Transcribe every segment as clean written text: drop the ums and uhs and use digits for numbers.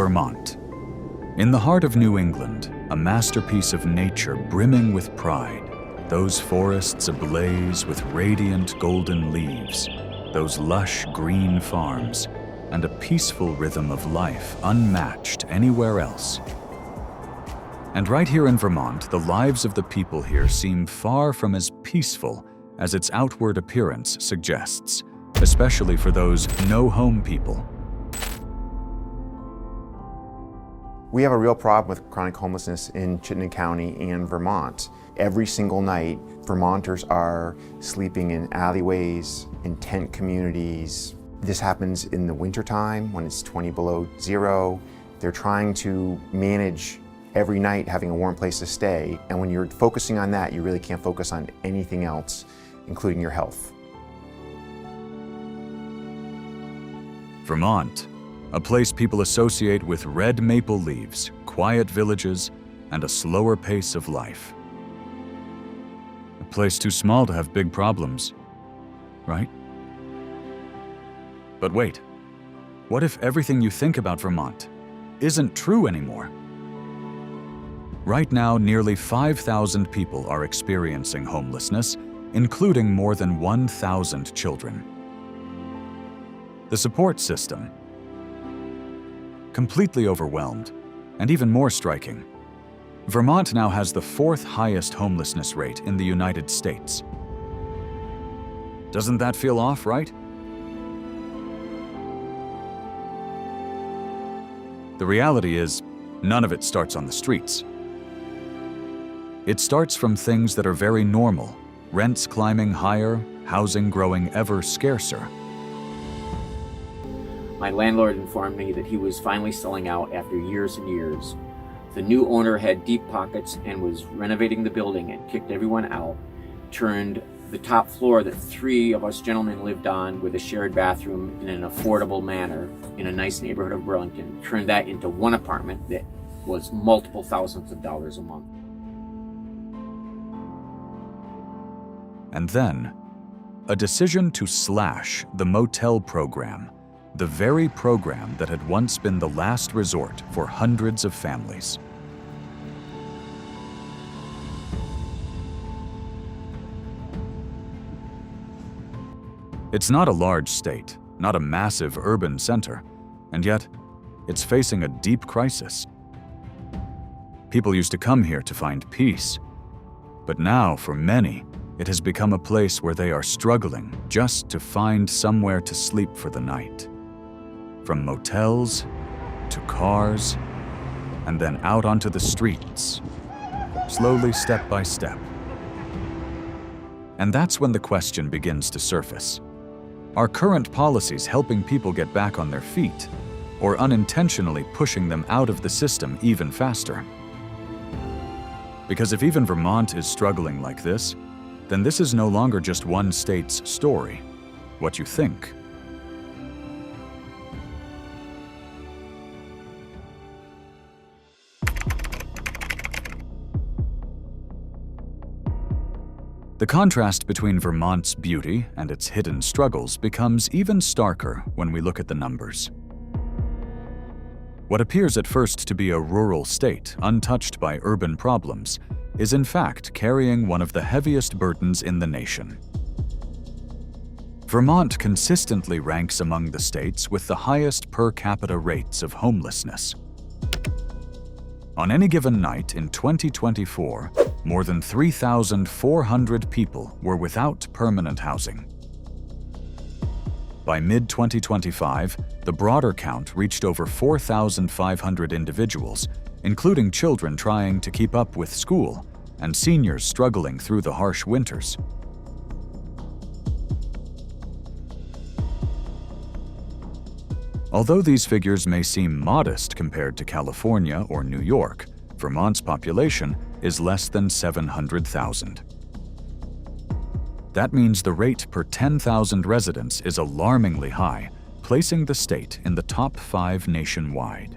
Vermont. In the heart of New England, a masterpiece of nature brimming with pride, those forests ablaze with radiant golden leaves, those lush green farms, and a peaceful rhythm of life unmatched anywhere else. And right here in Vermont, the lives of the people here seem far from as peaceful as its outward appearance suggests, especially for those no-home people. We have a real problem with chronic homelessness in Chittenden County and Vermont. Every single night, Vermonters are sleeping in alleyways, in tent communities. This happens in the wintertime when it's 20 below zero. They're trying to manage every night having a warm place to stay, and when you're focusing on that, you really can't focus on anything else, including your health. Vermont, a place people associate with red maple leaves, quiet villages, and a slower pace of life. A place too small to have big problems, right? But wait, what if everything you think about Vermont isn't true anymore? Right now, nearly 5,000 people are experiencing homelessness, including more than 1,000 children. The support system, completely overwhelmed, and even more striking, Vermont now has the 4th highest homelessness rate in the United States. Doesn't that feel off, right? The reality is, none of it starts on the streets. It starts from things that are very normal: rents climbing higher, housing growing ever scarcer. My landlord informed me that he was finally selling out after years and years. The new owner had deep pockets and was renovating the building and kicked everyone out, turned the top floor that 3 of us gentlemen lived on with a shared bathroom in an affordable manner in a nice neighborhood of Burlington, turned that into one apartment that was multiple thousands of dollars a month. And then, a decision to slash the motel program, the very program that had once been the last resort for hundreds of families. It's not a large state, not a massive urban center, and yet it's facing a deep crisis. People used to come here to find peace, but now, for many, it has become a place where they are struggling just to find somewhere to sleep for the night. From motels to cars, and then out onto the streets, slowly, step by step. And that's when the question begins to surface. Are current policies helping people get back on their feet, or unintentionally pushing them out of the system even faster? Because if even Vermont is struggling like this, then this is no longer just one state's story. What you think? The contrast between Vermont's beauty and its hidden struggles becomes even starker when we look at the numbers. What appears at first to be a rural state untouched by urban problems is in fact carrying one of the heaviest burdens in the nation. Vermont consistently ranks among the states with the highest per capita rates of homelessness. On any given night in 2024, more than 3,400 people were without permanent housing. By mid-2025, the broader count reached over 4,500 individuals, including children trying to keep up with school and seniors struggling through the harsh winters. Although these figures may seem modest compared to California or New York, Vermont's population is less than 700,000. That means the rate per 10,000 residents is alarmingly high, placing the state in the top 5 nationwide.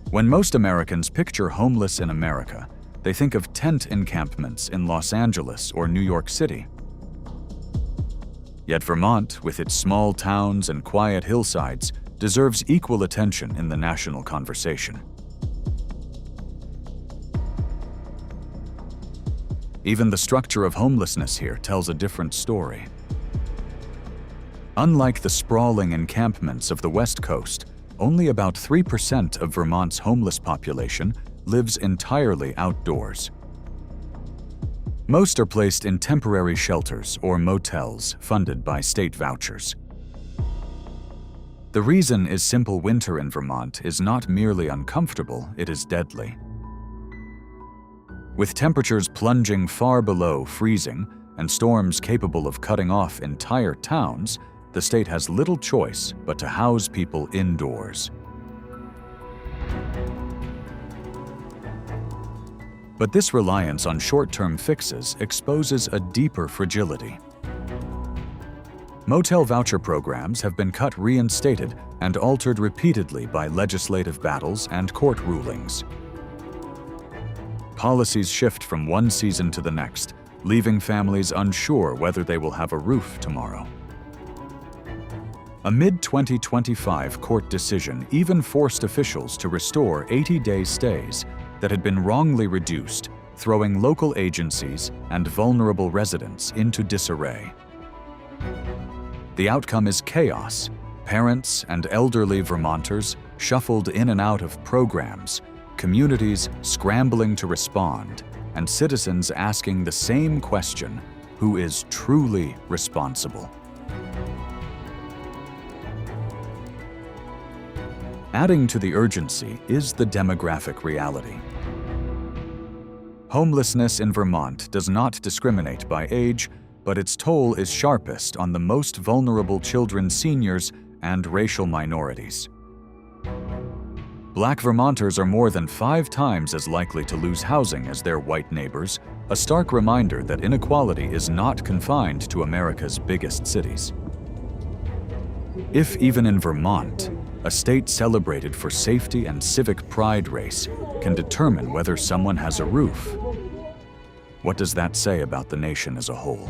When most Americans picture homeless in America, they think of tent encampments in Los Angeles or New York City. Yet Vermont, with its small towns and quiet hillsides, deserves equal attention in the national conversation. Even the structure of homelessness here tells a different story. Unlike the sprawling encampments of the West Coast, only about 3% of Vermont's homeless population lives entirely outdoors. Most are placed in temporary shelters or motels funded by state vouchers. The reason is simple: winter in Vermont is not merely uncomfortable, it is deadly. With temperatures plunging far below freezing and storms capable of cutting off entire towns, the state has little choice but to house people indoors. But this reliance on short-term fixes exposes a deeper fragility. Motel voucher programs have been cut, reinstated, and altered repeatedly by legislative battles and court rulings. Policies shift from one season to the next, leaving families unsure whether they will have a roof tomorrow. A mid-2025 court decision even forced officials to restore 80-day stays that had been wrongly reduced, throwing local agencies and vulnerable residents into disarray. The outcome is chaos. Parents and elderly Vermonters shuffled in and out of programs, communities scrambling to respond, and citizens asking the same question: who is truly responsible? Adding to the urgency is the demographic reality. Homelessness in Vermont does not discriminate by age, but its toll is sharpest on the most vulnerable children, seniors, and racial minorities. Black Vermonters are more than 5 times as likely to lose housing as their white neighbors, a stark reminder that inequality is not confined to America's biggest cities. If even in Vermont, a state celebrated for safety and civic pride race can determine whether someone has a roof, what does that say about the nation as a whole?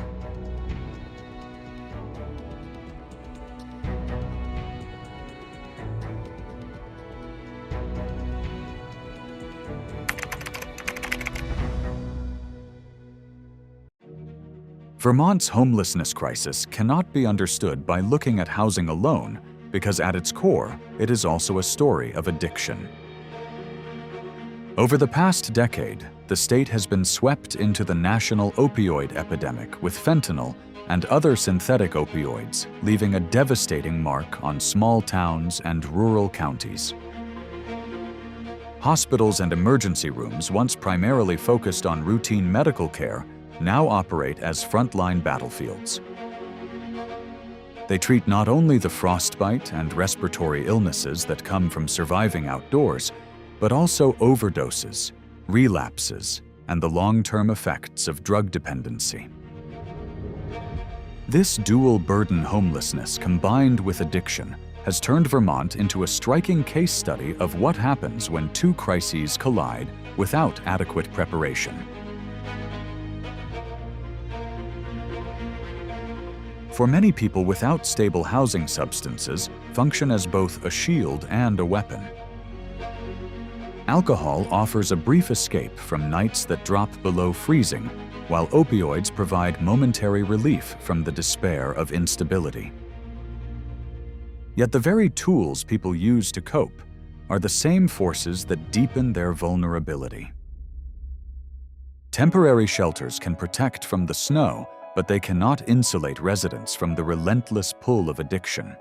Vermont's homelessness crisis cannot be understood by looking at housing alone, because at its core, it is also a story of addiction. Over the past decade, the state has been swept into the national opioid epidemic with fentanyl and other synthetic opioids, leaving a devastating mark on small towns and rural counties. Hospitals and emergency rooms, once primarily focused on routine medical care, now operate as frontline battlefields. They treat not only the frostbite and respiratory illnesses that come from surviving outdoors, but also overdoses, relapses, and the long-term effects of drug dependency. This dual burden homelessness combined with addiction has turned Vermont into a striking case study of what happens when 2 crises collide without adequate preparation. For many people without stable housing, substances function as both a shield and a weapon. Alcohol offers a brief escape from nights that drop below freezing, while opioids provide momentary relief from the despair of instability. Yet the very tools people use to cope are the same forces that deepen their vulnerability. Temporary shelters can protect from the snow, but they cannot insulate residents from the relentless pull of addiction.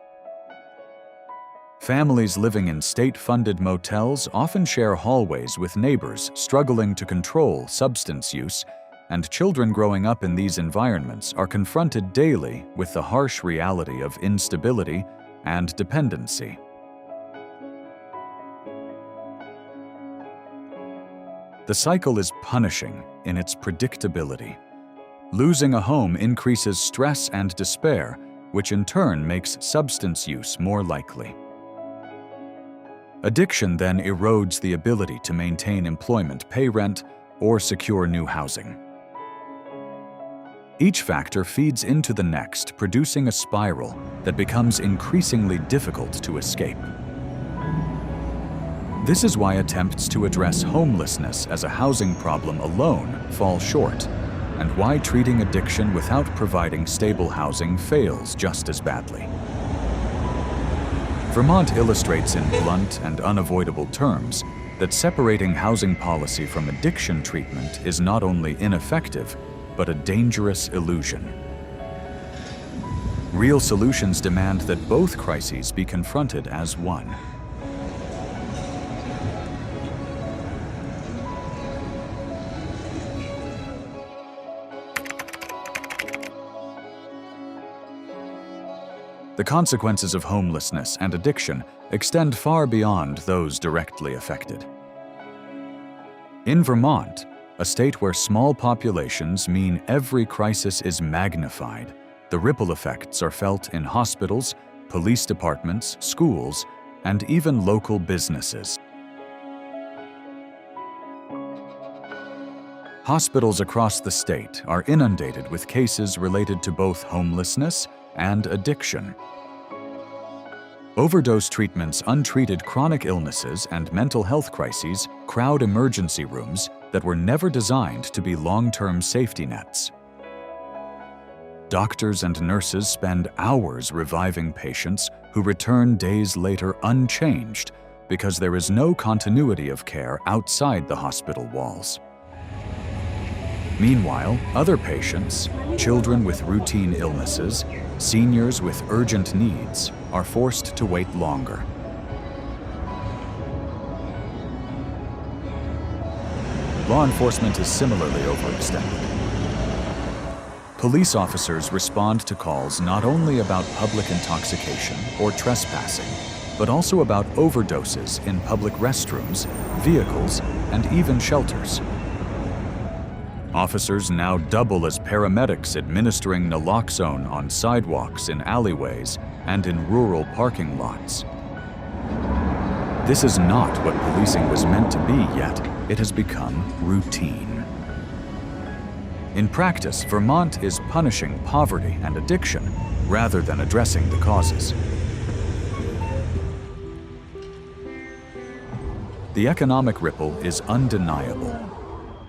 Families living in state-funded motels often share hallways with neighbors struggling to control substance use, and children growing up in these environments are confronted daily with the harsh reality of instability and dependency. The cycle is punishing in its predictability. Losing a home increases stress and despair, which in turn makes substance use more likely. Addiction then erodes the ability to maintain employment, pay rent, or secure new housing. Each factor feeds into the next, producing a spiral that becomes increasingly difficult to escape. This is why attempts to address homelessness as a housing problem alone fall short, and why treating addiction without providing stable housing fails just as badly. Vermont illustrates in blunt and unavoidable terms that separating housing policy from addiction treatment is not only ineffective, but a dangerous illusion. Real solutions demand that both crises be confronted as one. The consequences of homelessness and addiction extend far beyond those directly affected. In Vermont, a state where small populations mean every crisis is magnified, the ripple effects are felt in hospitals, police departments, schools, and even local businesses. Hospitals across the state are inundated with cases related to both homelessness and addiction. Overdose treatments, untreated chronic illnesses, and mental health crises crowd emergency rooms that were never designed to be long-term safety nets. Doctors and nurses spend hours reviving patients who return days later unchanged because there is no continuity of care outside the hospital walls. Meanwhile, other patients, children with routine illnesses, seniors with urgent needs, are forced to wait longer. Law enforcement is similarly overextended. Police officers respond to calls not only about public intoxication or trespassing, but also about overdoses in public restrooms, vehicles, and even shelters. Officers now double as paramedics administering naloxone on sidewalks, in alleyways, and in rural parking lots. This is not what policing was meant to be, yet it has become routine. In practice, Vermont is punishing poverty and addiction rather than addressing the causes. The economic ripple is undeniable.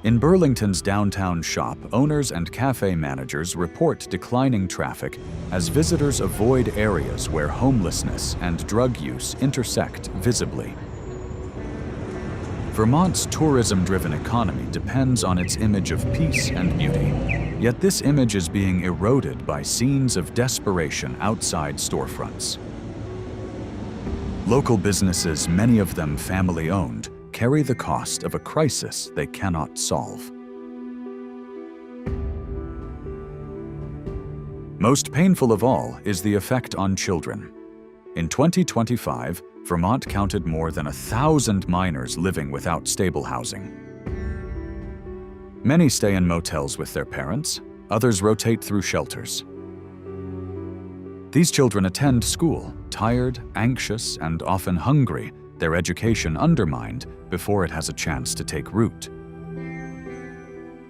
In Burlington's downtown shop, owners and cafe managers report declining traffic as visitors avoid areas where homelessness and drug use intersect visibly. Vermont's tourism-driven economy depends on its image of peace and beauty, yet this image is being eroded by scenes of desperation outside storefronts. Local businesses, many of them family-owned, carry the cost of a crisis they cannot solve. Most painful of all is the effect on children. In 2025, Vermont counted more than 1,000 minors living without stable housing. Many stay in motels with their parents, others rotate through shelters. These children attend school, tired, anxious, and often hungry, their education undermined before it has a chance to take root.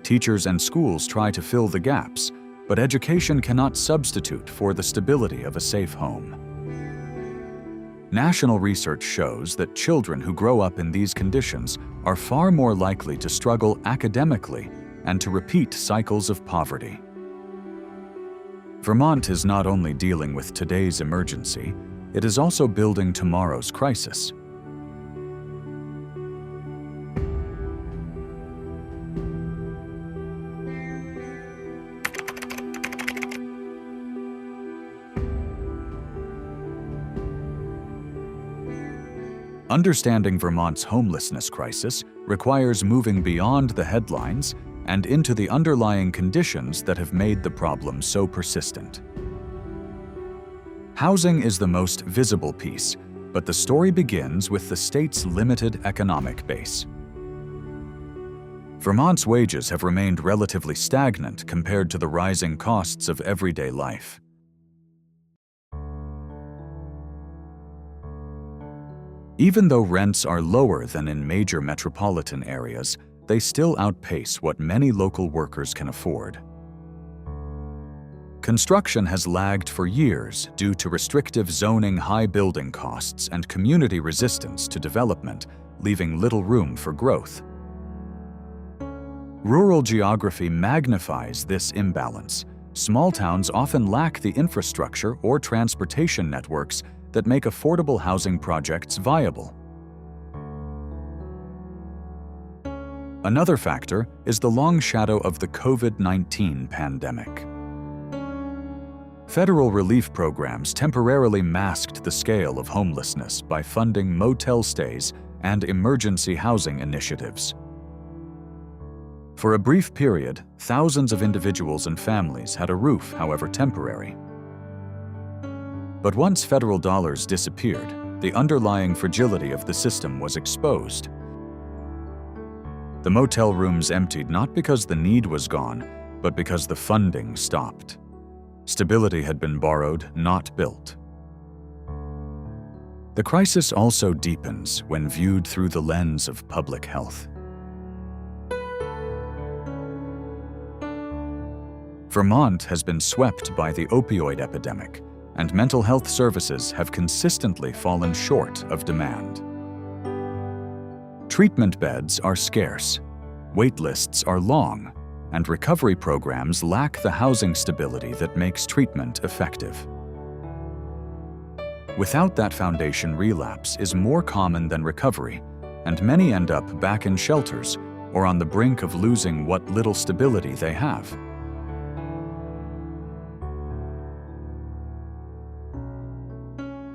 Teachers and schools try to fill the gaps, but education cannot substitute for the stability of a safe home. National research shows that children who grow up in these conditions are far more likely to struggle academically and to repeat cycles of poverty. Vermont is not only dealing with today's emergency, it is also building tomorrow's crisis. Understanding Vermont's homelessness crisis requires moving beyond the headlines and into the underlying conditions that have made the problem so persistent. Housing is the most visible piece, but the story begins with the state's limited economic base. Vermont's wages have remained relatively stagnant compared to the rising costs of everyday life. Even though rents are lower than in major metropolitan areas, they still outpace what many local workers can afford. Construction has lagged for years due to restrictive zoning, high building costs, and community resistance to development, leaving little room for growth. Rural geography magnifies this imbalance. Small towns often lack the infrastructure or transportation networks that make affordable housing projects viable. Another factor is the long shadow of the COVID-19 pandemic. Federal relief programs temporarily masked the scale of homelessness by funding motel stays and emergency housing initiatives. For a brief period, thousands of individuals and families had a roof, however temporary. But once federal dollars disappeared, the underlying fragility of the system was exposed. The motel rooms emptied not because the need was gone, but because the funding stopped. Stability had been borrowed, not built. The crisis also deepens when viewed through the lens of public health. Vermont has been swept by the opioid epidemic, and mental health services have consistently fallen short of demand. Treatment beds are scarce, wait lists are long, and recovery programs lack the housing stability that makes treatment effective. Without that foundation, relapse is more common than recovery, and many end up back in shelters or on the brink of losing what little stability they have.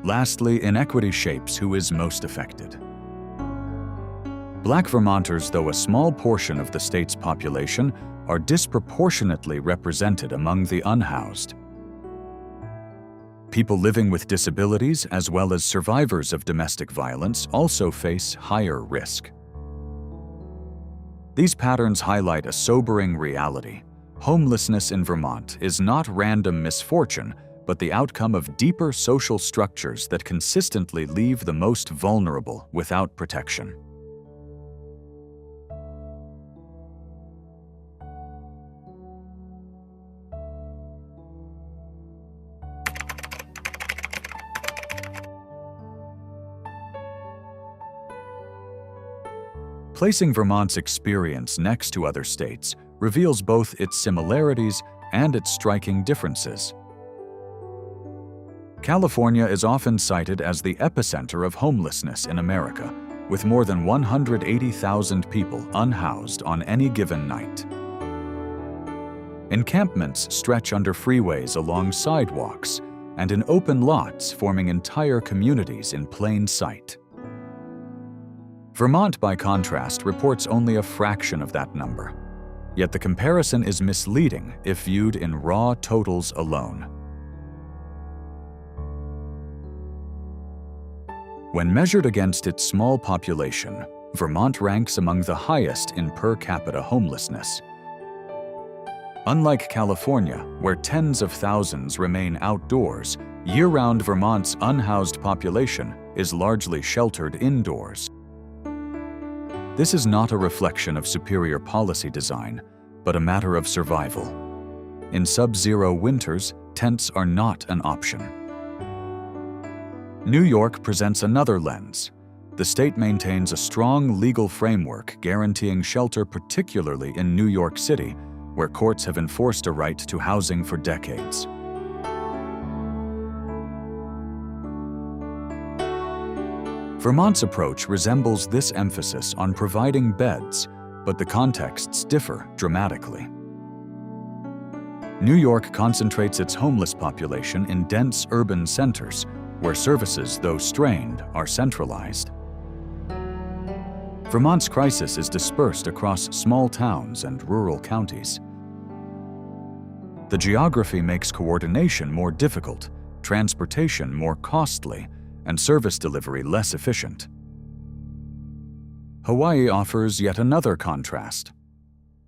Lastly, inequity shapes who is most affected. Black Vermonters, though a small portion of the state's population, are disproportionately represented among the unhoused. People living with disabilities, as well as survivors of domestic violence, also face higher risk. These patterns highlight a sobering reality. Homelessness in Vermont is not random misfortune, but the outcome of deeper social structures that consistently leave the most vulnerable without protection. Placing Vermont's experience next to other states reveals both its similarities and its striking differences. California is often cited as the epicenter of homelessness in America, with more than 180,000 people unhoused on any given night. Encampments stretch under freeways along sidewalks and in open lots, forming entire communities in plain sight. Vermont, by contrast, reports only a fraction of that number. Yet the comparison is misleading if viewed in raw totals alone. When measured against its small population, Vermont ranks among the highest in per capita homelessness. Unlike California, where tens of thousands remain outdoors, year-round Vermont's unhoused population is largely sheltered indoors. This is not a reflection of superior policy design, but a matter of survival. In sub-zero winters, tents are not an option. New York presents another lens. The state maintains a strong legal framework guaranteeing shelter, particularly in New York City, where courts have enforced a right to housing for decades. Vermont's approach resembles this emphasis on providing beds, but the contexts differ dramatically. New York concentrates its homeless population in dense urban centers, where services, though strained, are centralized. Vermont's crisis is dispersed across small towns and rural counties. The geography makes coordination more difficult, transportation more costly, and service delivery less efficient. Hawaii offers yet another contrast.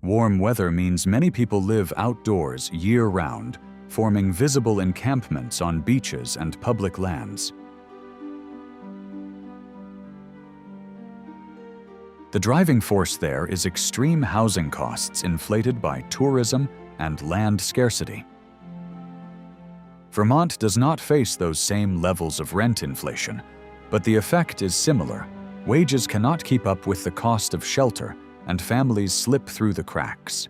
Warm weather means many people live outdoors year-round, forming visible encampments on beaches and public lands. The driving force there is extreme housing costs inflated by tourism and land scarcity. Vermont does not face those same levels of rent inflation, but the effect is similar. Wages cannot keep up with the cost of shelter, and families slip through the cracks.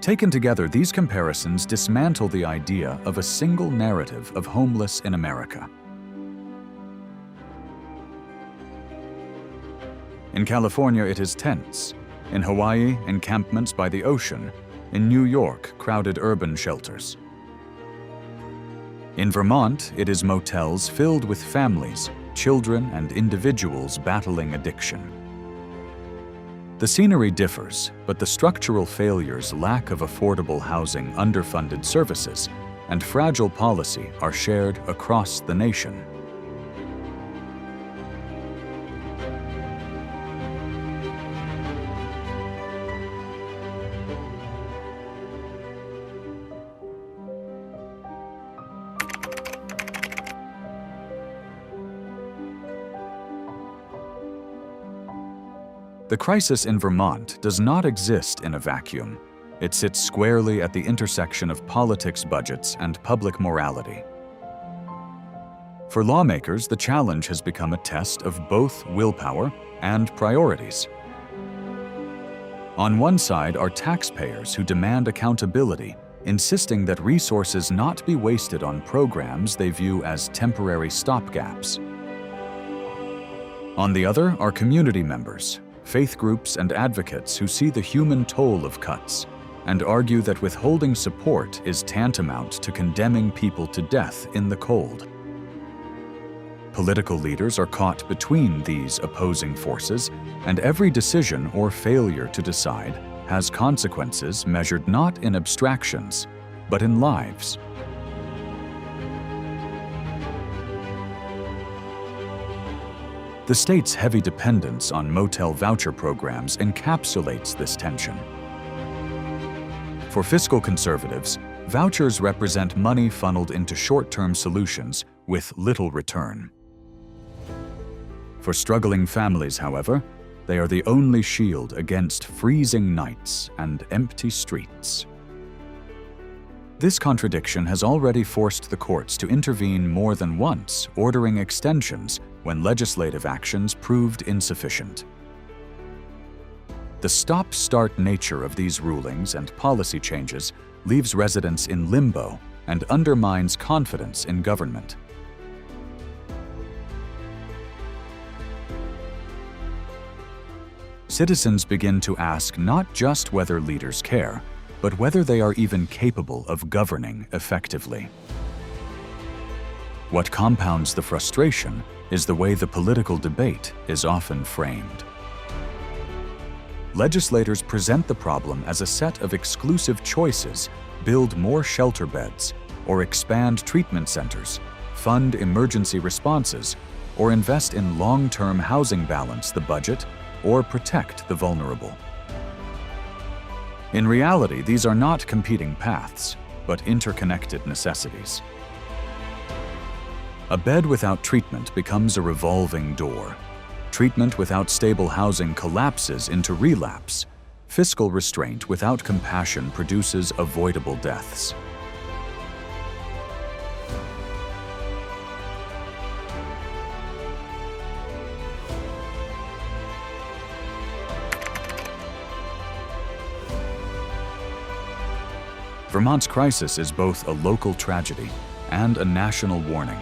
Taken together, these comparisons dismantle the idea of a single narrative of homeless in America. In California, it is tents. In Hawaii, encampments by the ocean. In New York, crowded urban shelters. In Vermont, it is motels filled with families, children, and individuals battling addiction. The scenery differs, but the structural failures, lack of affordable housing, underfunded services, and fragile policy are shared across the nation. The crisis in Vermont does not exist in a vacuum. It sits squarely at the intersection of politics, budgets, and public morality. For lawmakers, the challenge has become a test of both willpower and priorities. On one side are taxpayers who demand accountability, insisting that resources not be wasted on programs they view as temporary stopgaps. On the other are community members, faith groups, and advocates who see the human toll of cuts and argue that withholding support is tantamount to condemning people to death in the cold. Political leaders are caught between these opposing forces, and every decision or failure to decide has consequences measured not in abstractions, but in lives. The state's heavy dependence on motel voucher programs encapsulates this tension. For fiscal conservatives, vouchers represent money funneled into short-term solutions with little return. For struggling families, however, they are the only shield against freezing nights and empty streets. This contradiction has already forced the courts to intervene more than once, ordering extensions when legislative actions proved insufficient. The stop-start nature of these rulings and policy changes leaves residents in limbo and undermines confidence in government. Citizens begin to ask not just whether leaders care, but whether they are even capable of governing effectively. What compounds the frustration is the way the political debate is often framed. Legislators present the problem as a set of exclusive choices: build more shelter beds, or expand treatment centers, fund emergency responses, or invest in long-term housing, balance the budget, or protect the vulnerable. In reality, these are not competing paths, but interconnected necessities. A bed without treatment becomes a revolving door. Treatment without stable housing collapses into relapse. Fiscal restraint without compassion produces avoidable deaths. Vermont's crisis is both a local tragedy and a national warning.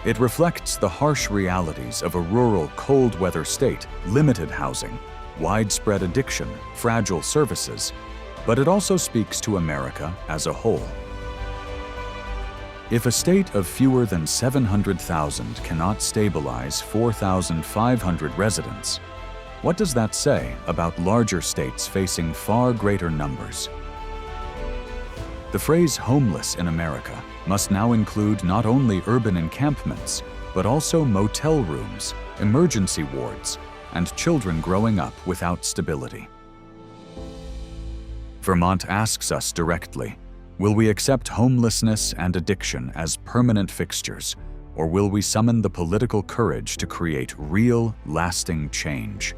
It reflects the harsh realities of a rural, cold-weather state, limited housing, widespread addiction, fragile services, but it also speaks to America as a whole. If a state of fewer than 700,000 cannot stabilize 4,500 residents, what does that say about larger states facing far greater numbers? The phrase "homeless in America" must now include not only urban encampments, but also motel rooms, emergency wards, and children growing up without stability. Vermont asks us directly, will we accept homelessness and addiction as permanent fixtures, or will we summon the political courage to create real, lasting change?